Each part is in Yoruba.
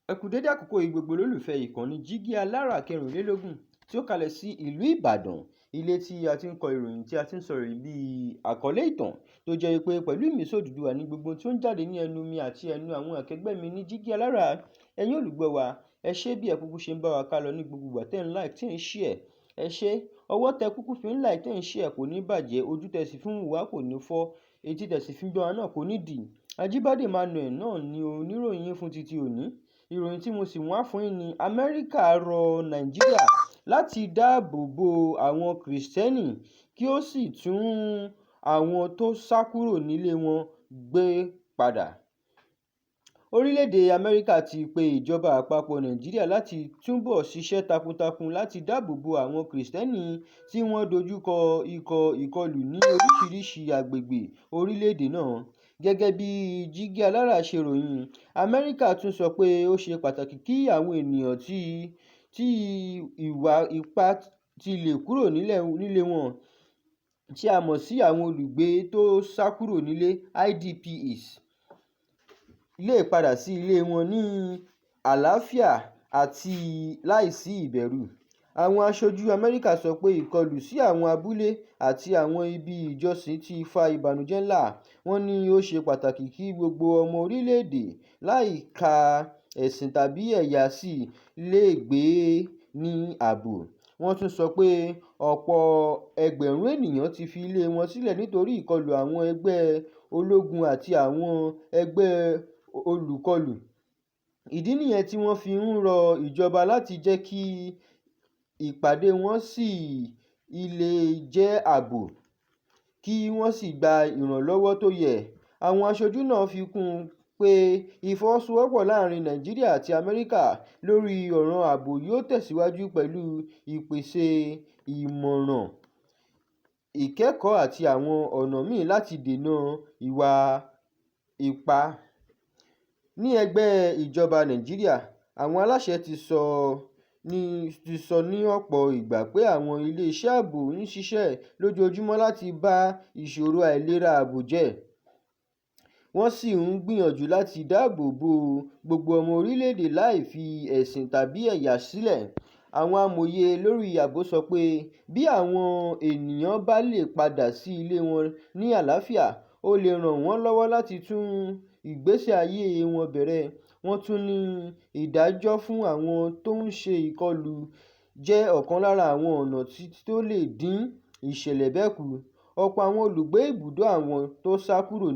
Ẹ kú dédé àkókò yìí gbogbo olólùfẹ́ ìkànnì Jígí Alára kẹrìnlélógún tí ó kalẹ̀ sí ìlú Ìbàdàn, ilé tí a ti ń kọ ìròyìn tí a ti ń sọ̀rọ̀ bíi àkọlé ìtàn tó jẹ́ pé pẹ̀lú ìmísí Odùduwà ní gbogbo tí ó ń jáde ní ẹnu mi àti ẹnu àwọn akẹgbẹ́ mi ní Jígí Alára. Ẹ̀yin olùgbọ́ wa, ẹ ṣé bí ẹ kúkú ṣe ń bá wa ká lọ ní gbogbo ìgbà tẹ́ ń like tẹ́ ń share. Ẹ ṣé, ọwọ́ tẹ kúkú fi ń like tẹ́ ń share kò ní bàjẹ́, ojú tẹ sì fi ń wò wá kò ní fọ́, etí tẹ sì fi ń gbọ́ wa náà kò ní dì. Ajíbádé Emmanuel náà ni oníròyìn fún títí òní. Ìròyìn tí mo sì wá fún yín ni Amẹ́ríkà rọ Nàìjíríà láti dáàbò bo àwọn Kìrìsìtẹ́nì kí ó sì tún àwọn tó sá kúrò nílé wọn gbé padà. Orílẹ̀-èdè Amẹ́ríkà ti pe ìjọba àpapọ̀ Nàìjíríà láti túbọ̀ ṣiṣẹ́ takuntakun láti dáàbò bo àwọn Kìrìsìtẹ́nì tí wọ́n dojúkọ ìkọlù ní oríṣiríṣi agbègbè orílẹ̀-èdè náà. Gẹ́gẹ́ bí Jígí Alára ṣe ròyìn, Amẹ́ríkà tún sọ pé ó ṣe pàtàkì kí àwọn ènìyàn tí ìwà ipá ti lè kúrò nílé wọn, tí a mọ̀ sí àwọn olùgbé tó sá kúrò nílé IDPs, lè padà sí ilé wọn ní àlàáfíà àti láìsí ìbẹ̀rù. Àwọn aṣojú Amẹ́ríkà sọ pé ìkọlù sí àwọn abúlé àti àwọn ibi ìjọsìn ti fa ìbànújẹ́ ńlá. Wọ́n ní ó ṣe pàtàkì kí gbogbo ọmọ orílẹ̀-èdè láìka ẹ̀sìn tàbí ẹ̀yà sí lè gbé ní ààbò. Wọ́n tún sọ pé ọ̀pọ̀ ẹgbẹ̀rún ènìyàn ti fi ilé wọn sílẹ̀ nítorí ìkọlù àwọn ẹgbẹ́ ológun àti àwọn ẹgbẹ́ olùkọlù. Ìdí nìyẹn tí wọ́n fi ń rọ ìjọba láti jẹ́ kí ìpàdé wọn sí ilé jẹ́ ààbò, kí wọ́n sì gba ìrànlọ́wọ́ tó yẹ. Àwọn aṣojú náà fi kún un pé ìfọwọ́sowọ́pọ̀ láàrin Nàìjíríà àti Amẹ́ríkà lórí ọ̀ràn ààbò yóò tẹ̀síwájú pẹ̀lú ìpèsè ìmọ̀ràn, ìkẹ́kọ̀ọ́ àti àwọn ọ̀nà míì láti dènà ìwà ipá. Ní ẹgbẹ́ ìjọba Nàìjíríà, àwọn aláṣẹ ti sọ ní ọ̀pọ̀ ìgbà pé àwọn ilé-iṣẹ́ ààbò ń ṣiṣẹ́ lójoojúmọ́ láti bá ìṣòro àìlera ààbò jẹ́. Wọ́n sì ń gbìyànjú láti dáàbò bo gbogbo ọmọ orílẹ̀-èdè láì fi ẹ̀sìn tàbí ẹ̀yà sílẹ̀. Àwọn amòye lórí ààbò sọ pé bí àwọn ènìyàn bá lè padà sí ilé wọn ní àlàáfíà, ó lè ràn wọ́n lọ́wọ́ láti tún ìgbésí ayé wọn bẹ̀rẹ̀. Wọ́n tún ní ìdájọ́ fún àwọn tó ń ṣe ìkọlù jẹ́ ọ̀kan lára àwọn ọ̀nà tó lè dín ìṣẹ̀lẹ̀ bẹ́ẹ̀ kù. Ọ̀pọ̀ àwọn olùgbé ibùdó àwọn tó sá kúrò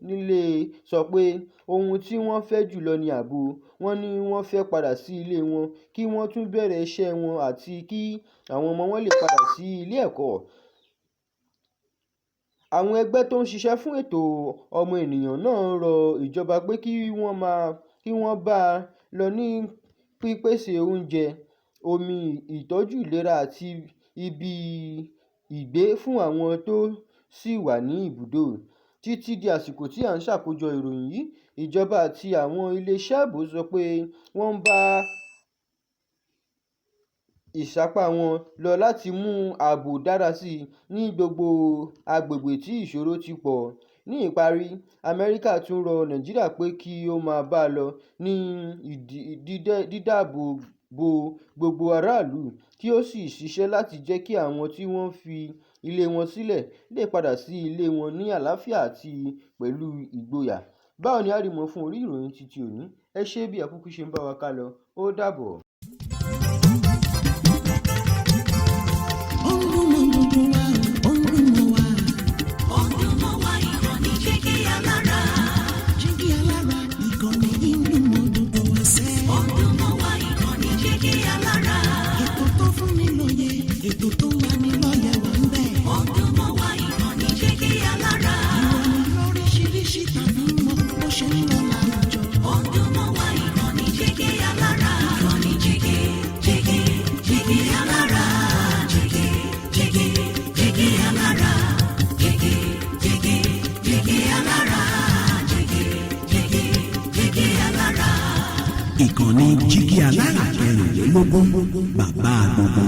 nílé sọ pé ohun tí wọ́n fẹ́ jùlọ ni ààbò. Wọ́n ní wọ́n fẹ́ padà sí ilé wọn, kí wọ́n tún bẹ̀rẹ̀ iṣẹ́ wọn àti kí àwọn ọmọ wọn lè padà sí ilé ẹ̀kọ́. Àwọn ẹgbẹ́ tó ń ṣiṣẹ́ fún ẹ̀tọ́ ọmọ ènìyàn náà rọ ìjọba pé kí wọ́n bá lọ ní pípèsè oúnjẹ, omi, ìtọ́jú ìlera àti ibi ìgbé fún àwọn tó ṣì wà ní ibùdó. Títí di àsìkò tí à ń ṣàkójọ ìròyìn yìí, ìjọba àti àwọn ilé-iṣẹ́ ààbò sọ pé wọ́n ń bá ìsapá wọn lọ láti mú ààbò dára sí ní gbogbo agbègbè tí ìṣòro ti pọ̀. Ní ìparí, Amẹ́ríkà tún rọ Nàìjíríà pé kí ó máa bá a lọ ní dídáàbò bo gbogbo aráàlú, kí ó sì ṣiṣẹ́ láti jẹ́ kí àwọn tí wọ́n fi ilé wọn sílẹ̀ lè padà sí ilé wọn ní àlàáfíà àti pẹ̀lú ìgboyà. Báwo ni a rí mọ́ fún orí ìròyìn títí òní? Ẹ ṣé bí ẹ kúkú ṣe ń bá wa ká lọ. Ó dàbọ̀. Ìkànnì Jígí Alára kẹrìnlélógún, bàbá gbogbo